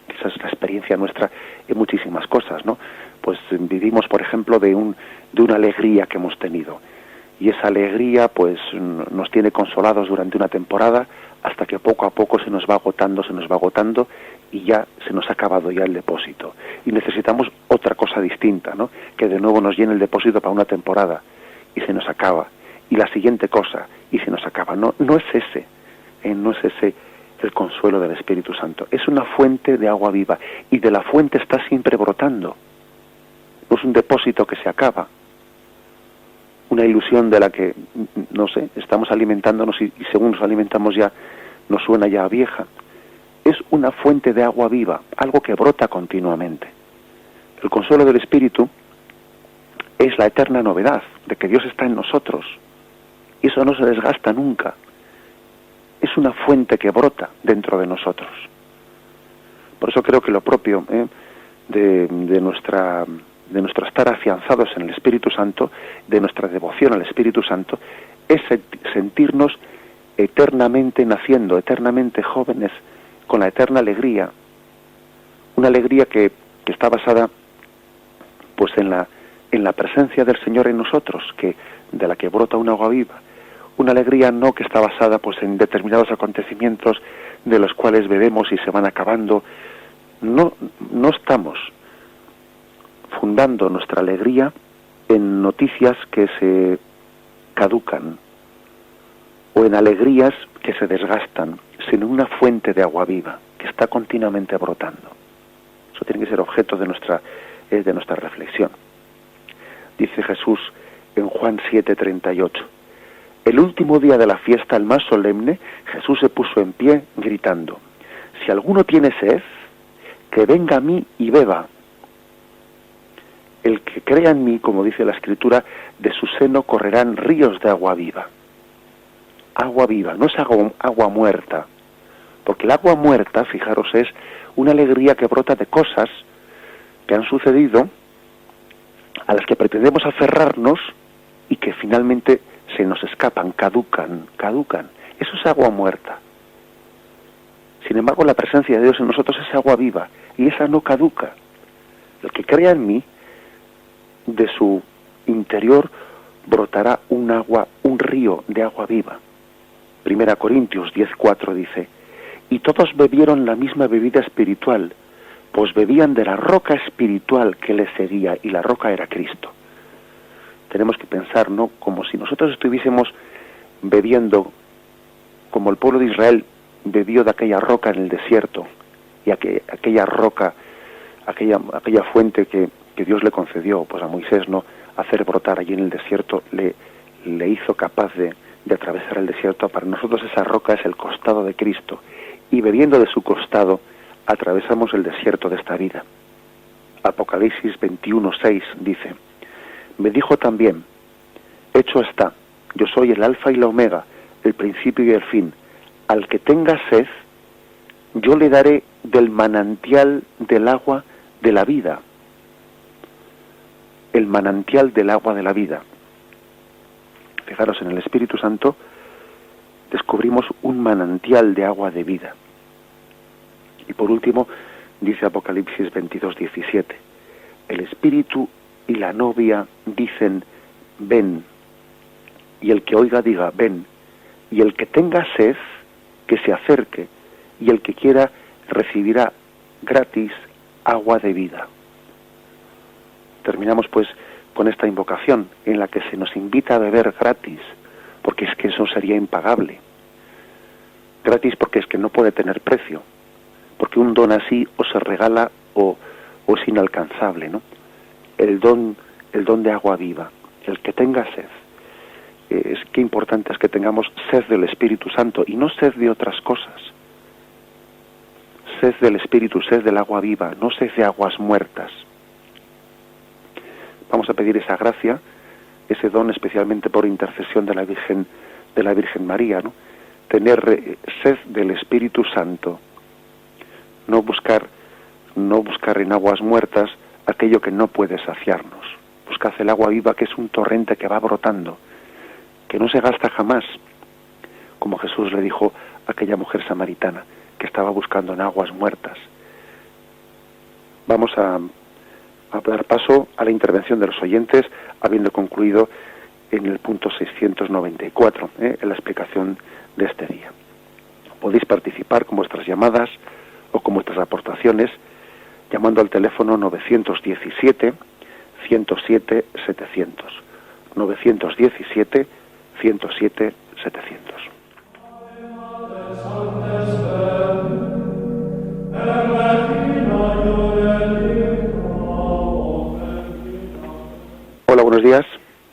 Esa es la experiencia nuestra en muchísimas cosas, ¿no? Pues vivimos, por ejemplo, de una alegría que hemos tenido. Y esa alegría, pues, nos tiene consolados durante una temporada hasta que poco a poco se nos va agotando y ya se nos ha acabado ya el depósito. Y necesitamos otra cosa distinta, ¿no? Que de nuevo nos llene el depósito para una temporada y se nos acaba. Y la siguiente cosa y se nos acaba. No es ese el consuelo del Espíritu Santo. Es una fuente de agua viva y de la fuente está siempre brotando. No es un depósito que se acaba. Una ilusión de la que, no sé, estamos alimentándonos y según nos alimentamos ya nos suena ya a vieja. Es una fuente de agua viva, algo que brota continuamente. El consuelo del Espíritu es la eterna novedad de que Dios está en nosotros. Y eso no se desgasta nunca. Es una fuente que brota dentro de nosotros. Por eso creo que lo propio de nuestro estar afianzados en el Espíritu Santo, de nuestra devoción al Espíritu Santo, es sentirnos eternamente naciendo, eternamente jóvenes con la eterna alegría, una alegría que está basada pues en la presencia del Señor en nosotros, de la que brota un agua viva, una alegría no que está basada pues en determinados acontecimientos de los cuales bebemos y se van acabando. No estamos fundando nuestra alegría en noticias que se caducan o en alegrías que se desgastan, sino una fuente de agua viva que está continuamente brotando. Eso tiene que ser objeto de nuestra reflexión. Dice Jesús en Juan 7:38, el último día de la fiesta, el más solemne, Jesús se puso en pie gritando, si alguno tiene sed, que venga a mí y beba. El que crea en mí, como dice la Escritura, de su seno correrán ríos de agua viva. Agua viva, no es agua muerta, porque el agua muerta, fijaros, es una alegría que brota de cosas que han sucedido, a las que pretendemos aferrarnos y que finalmente se nos escapan, caducan. Eso es agua muerta. Sin embargo, la presencia de Dios en nosotros es agua viva, y esa no caduca. El que crea en mí, de su interior brotará un río de agua viva. 1 Corintios 10:4 dice, y todos bebieron la misma bebida espiritual, pues bebían de la roca espiritual que les seguía, y la roca era Cristo. Tenemos que pensar, ¿no?, como si nosotros estuviésemos bebiendo, como el pueblo de Israel bebió de aquella roca en el desierto, y aquella roca, aquella fuente que Dios le concedió pues a Moisés, no hacer brotar allí en el desierto, le hizo capaz de atravesar el desierto. Para nosotros esa roca es el costado de Cristo, y bebiendo de su costado atravesamos el desierto de esta vida. Apocalipsis 21:6 dice, me dijo también, hecho está, yo soy el alfa y la omega, el principio y el fin, al que tenga sed, yo le daré del manantial del agua de la vida. El manantial del agua de la vida. Fijaros, en el Espíritu Santo descubrimos un manantial de agua de vida. Y por último, dice Apocalipsis 22:17, el Espíritu y la novia dicen, ven, y el que oiga diga, ven, y el que tenga sed, que se acerque, y el que quiera recibirá gratis agua de vida. Terminamos pues con esta invocación en la que se nos invita a beber gratis, porque es que eso sería impagable. Gratis porque es que no puede tener precio, porque un don así o se regala o es inalcanzable, ¿no? El don de agua viva, el que tenga sed. Es que importante es que tengamos sed del Espíritu Santo y no sed de otras cosas. Sed del Espíritu, sed del agua viva, no sed de aguas muertas. Vamos a pedir esa gracia, ese don, especialmente por intercesión de la Virgen María, ¿no? Tener sed del Espíritu Santo, no buscar en aguas muertas aquello que no puede saciarnos. Buscad el agua viva, que es un torrente que va brotando, que no se gasta jamás, como Jesús le dijo a aquella mujer samaritana que estaba buscando en aguas muertas. Vamos a dar paso a la intervención de los oyentes, habiendo concluido en el punto 694, en la explicación de este día. Podéis participar con vuestras llamadas o con vuestras aportaciones llamando al teléfono 917 107 700, 917 107 700. Hola, buenos días.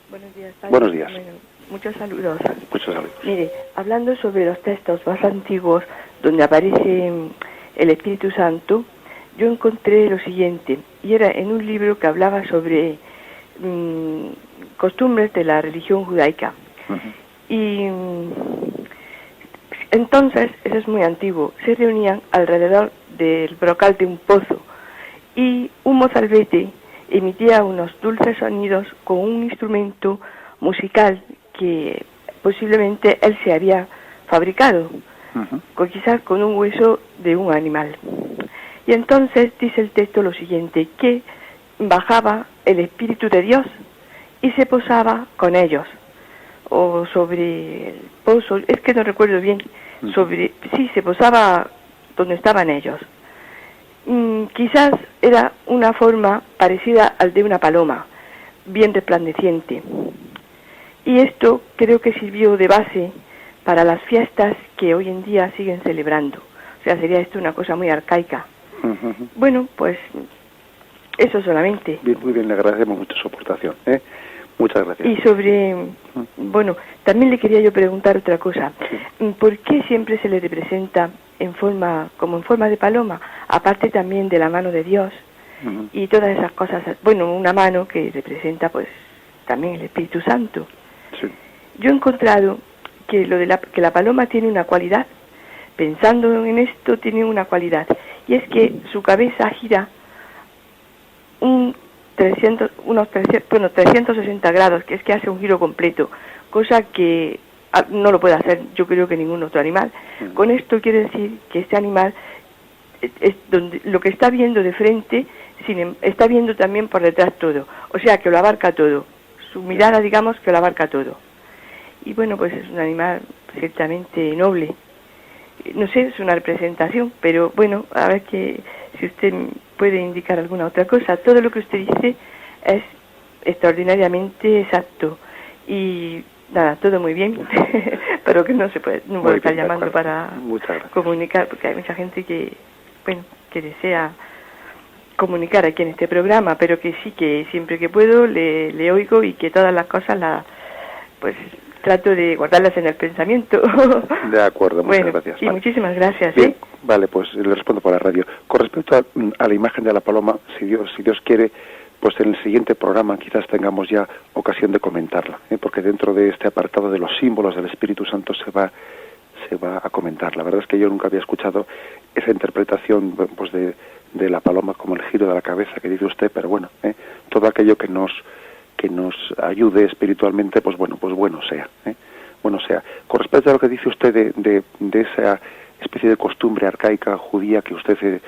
Buenos días. Buenos días. Bueno, muchos saludos. Muchos saludos. Mire, hablando sobre los textos más antiguos donde aparece el Espíritu Santo, yo encontré lo siguiente, y era en un libro que hablaba sobre costumbres de la religión judaica. Uh-huh. Y entonces, eso es muy antiguo, se reunían alrededor del brocal de un pozo y un mozalbete emitía unos dulces sonidos con un instrumento musical que posiblemente él se había fabricado. quizás con un hueso de un animal. Y entonces dice el texto lo siguiente, que bajaba el Espíritu de Dios y se posaba con ellos, o sobre el pozo, es que no recuerdo bien, sí, se posaba donde estaban ellos. Quizás era una forma parecida al de una paloma, bien resplandeciente. Y esto creo que sirvió de base para las fiestas que hoy en día siguen celebrando. O sea, sería esto una cosa muy arcaica. Bueno, pues eso solamente. Bien, muy bien, le agradecemos mucho su aportación. Muchas gracias. Y sobre, bueno, también le quería yo preguntar otra cosa. Sí. ¿Por qué siempre se le representa como en forma de paloma, aparte también de la mano de Dios y todas esas cosas? Bueno, una mano que representa pues también el Espíritu Santo. Sí. Yo he encontrado que que la paloma tiene una cualidad, pensando en esto, tiene una cualidad, y es que su cabeza gira unos 360 grados, que es que hace un giro completo, cosa que no lo puede hacer, yo creo que ningún otro animal. Con esto quiere decir que este animal es donde lo que está viendo de frente, está viendo también por detrás todo, o sea que lo abarca todo, su mirada, digamos, que lo abarca todo. Y bueno, pues es un animal ciertamente noble. No sé, es una representación, pero bueno, a ver que si usted puede indicar alguna otra cosa. Todo lo que usted dice es extraordinariamente exacto y nada, todo muy bien, pero que no puedo estar llamando para comunicar, porque hay mucha gente que, bueno, que desea comunicar aquí en este programa, pero que sí, que siempre que puedo le oigo y que todas las cosas pues trato de guardarlas en el pensamiento. De acuerdo, muchas gracias. Y vale. Muchísimas gracias. Bien, vale, pues le respondo por la radio. Con respecto a la imagen de la paloma, si Dios quiere, pues en el siguiente programa quizás tengamos ya ocasión de comentarla, porque dentro de este apartado de los símbolos del Espíritu Santo se va a comentar. La verdad es que yo nunca había escuchado esa interpretación pues de la paloma como el giro de la cabeza que dice usted, pero bueno, todo aquello que nos ayude espiritualmente, pues bueno sea. Bueno sea. Con respecto a lo que dice usted de esa especie de costumbre arcaica judía que usted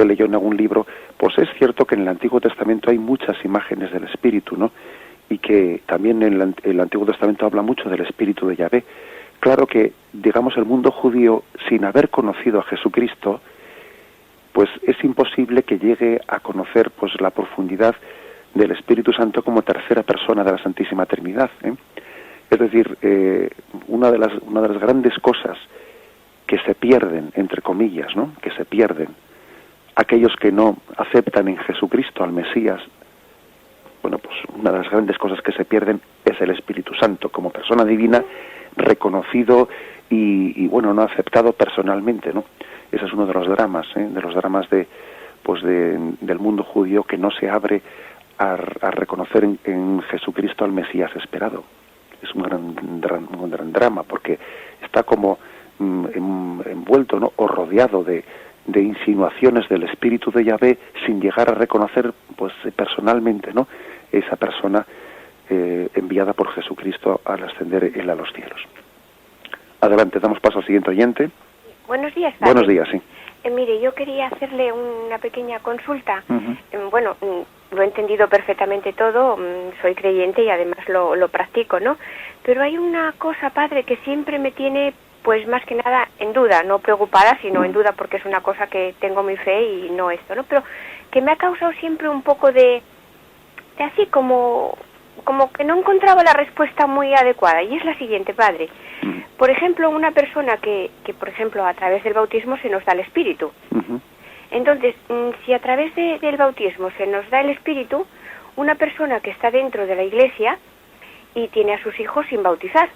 leyó en algún libro, pues es cierto que en el Antiguo Testamento hay muchas imágenes del Espíritu, ¿no? Y que también en el Antiguo Testamento habla mucho del Espíritu de Yahvé. Claro que, digamos, el mundo judío, sin haber conocido a Jesucristo, pues es imposible que llegue a conocer pues la profundidad del Espíritu Santo como tercera persona de la Santísima Trinidad. Es decir, una de las grandes cosas que se pierden, entre comillas, ¿no? Que se pierden aquellos que no aceptan en Jesucristo al Mesías, bueno, pues una de las grandes cosas que se pierden es el Espíritu Santo como persona divina, reconocido y bueno, no aceptado personalmente, ¿no? Ese es uno de los dramas, del mundo judío, que no se abre a reconocer en Jesucristo al Mesías esperado. Es un gran drama, porque está como envuelto, ¿no? O rodeado de insinuaciones del Espíritu de Yahvé, sin llegar a reconocer pues personalmente, ¿no? Esa persona enviada por Jesucristo al ascender él a los cielos. Adelante, damos paso al siguiente oyente. Buenos días, padre. Buenos días, sí. Mire, yo quería hacerle una pequeña consulta. Bueno, lo he entendido perfectamente todo, soy creyente y además lo practico, ¿no? Pero hay una cosa, padre, que siempre me tiene, pues más que nada, en duda, no preocupada, sino en duda, porque es una cosa que tengo mi fe y no esto, ¿no? Pero que me ha causado siempre un poco de así como que no encontraba la respuesta muy adecuada, y es la siguiente, padre. Por ejemplo, una persona que por ejemplo, a través del bautismo se nos da el Espíritu. Entonces, si a través del bautismo se nos da el Espíritu, una persona que está dentro de la Iglesia y tiene a sus hijos sin bautizar,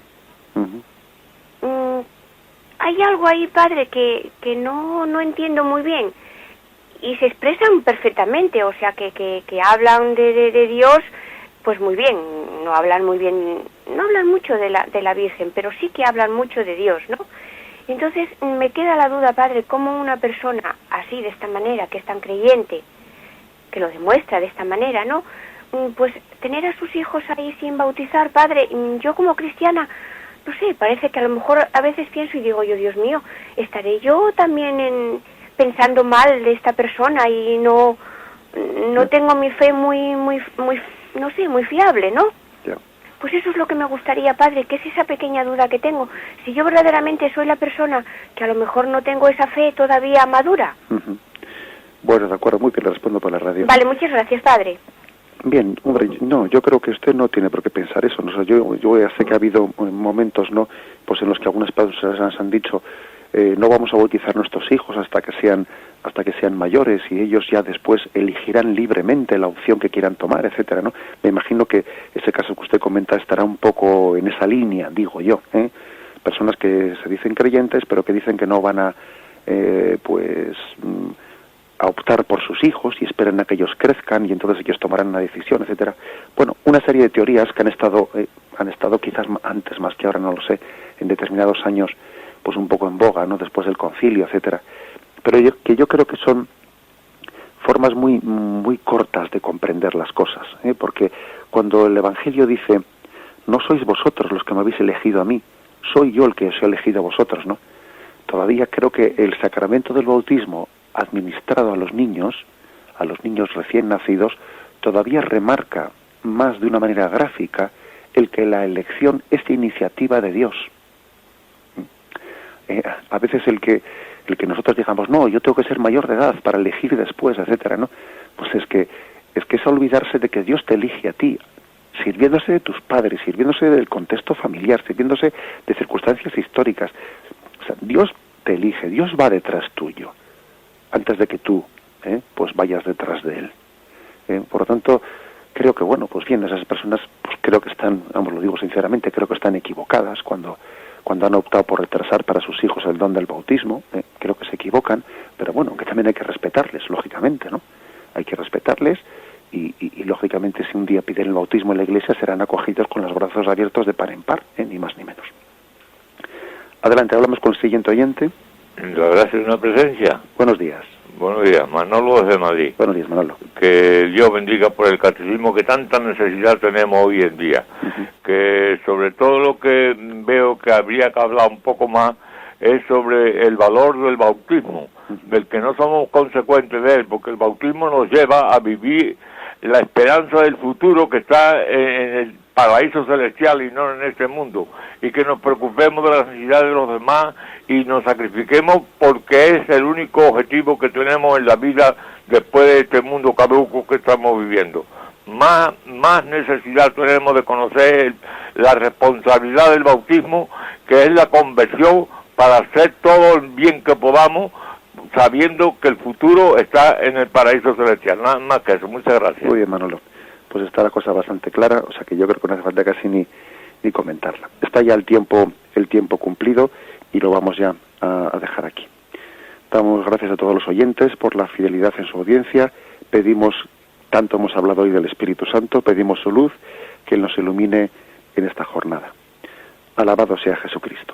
hay algo ahí, padre, que no entiendo muy bien, y se expresan perfectamente, o sea, que hablan de Dios, pues muy bien, no hablan mucho de la Virgen, pero sí que hablan mucho de Dios, ¿no? Entonces me queda la duda, padre, cómo una persona así, de esta manera, que es tan creyente, que lo demuestra de esta manera, ¿no? Pues tener a sus hijos ahí sin bautizar, padre, yo como cristiana no sé, parece que a lo mejor a veces pienso y digo yo, Dios mío, ¿estaré yo también pensando mal de esta persona y no tengo mi fe muy, no sé, muy fiable, ¿no? Ya. Pues eso es lo que me gustaría, padre, que es esa pequeña duda que tengo. Si yo verdaderamente soy la persona que a lo mejor no tengo esa fe todavía madura. Uh-huh. Bueno, de acuerdo, muy bien, le respondo por la radio. Vale, muchas gracias, padre. Bien, hombre, no, yo creo que usted no tiene por qué pensar eso, ¿no? O sea, yo ya sé que ha habido momentos, ¿no?, pues en los que algunas personas han dicho, no vamos a bautizar a nuestros hijos hasta que sean mayores, y ellos ya después elegirán libremente la opción que quieran tomar, etcétera, ¿no? Me imagino que ese caso que usted comenta estará un poco en esa línea, digo yo, ¿eh? Personas que se dicen creyentes, pero que dicen que no van a a optar por sus hijos y esperan a que ellos crezcan y entonces ellos tomarán una decisión, etcétera. Bueno, una serie de teorías que han estado quizás antes más que ahora, no lo sé, en determinados años, pues un poco en boga, ¿no?, después del concilio, etcétera. Pero yo creo que son formas muy muy cortas de comprender las cosas, ¿eh? Porque cuando el Evangelio dice, no sois vosotros los que me habéis elegido a mí, soy yo el que os he elegido a vosotros, ¿no? Todavía creo que el sacramento del bautismo administrado a los niños recién nacidos, todavía remarca más de una manera gráfica el que la elección es iniciativa de Dios. A veces el que nosotros digamos, no, yo tengo que ser mayor de edad para elegir después, etcétera, ¿no? Pues es que es olvidarse de que Dios te elige a ti, sirviéndose de tus padres, sirviéndose del contexto familiar, sirviéndose de circunstancias históricas. O sea, Dios te elige, Dios va detrás tuyo, antes de que tú pues vayas detrás de él. Por lo tanto, creo que, bueno, pues bien, esas personas, pues creo que están, vamos, lo digo sinceramente, creo que están equivocadas cuando han optado por retrasar para sus hijos el don del bautismo. Creo que se equivocan, pero bueno, que también hay que respetarles, lógicamente, ¿no? Hay que respetarles y lógicamente, si un día piden el bautismo en la iglesia, serán acogidos con los brazos abiertos de par en par, ni más ni menos. Adelante, hablamos con el siguiente oyente. Gracias por una presencia. Buenos días. Buenos días, Manolo desde Madrid. Buenos días, Manolo. Que Dios bendiga por el catecismo que tanta necesidad tenemos hoy en día. Uh-huh. Que sobre todo lo que veo que habría que hablar un poco más es sobre el valor del bautismo, del que no somos consecuentes de él, porque el bautismo nos lleva a vivir la esperanza del futuro que está en el paraíso celestial y no en este mundo, y que nos preocupemos de la necesidad de los demás y nos sacrifiquemos porque es el único objetivo que tenemos en la vida después de este mundo caduco que estamos viviendo. Más necesidad tenemos de conocer la responsabilidad del bautismo, que es la conversión para hacer todo el bien que podamos, sabiendo que el futuro está en el paraíso celestial. Nada más que eso. Muchas gracias. Muy bien, Manolo. Pues está la cosa bastante clara, o sea que yo creo que no hace falta casi ni comentarla. Está ya el tiempo cumplido y lo vamos ya a dejar aquí. Damos gracias a todos los oyentes por la fidelidad en su audiencia. Pedimos, tanto hemos hablado hoy del Espíritu Santo, pedimos su luz, que Él nos ilumine en esta jornada. Alabado sea Jesucristo.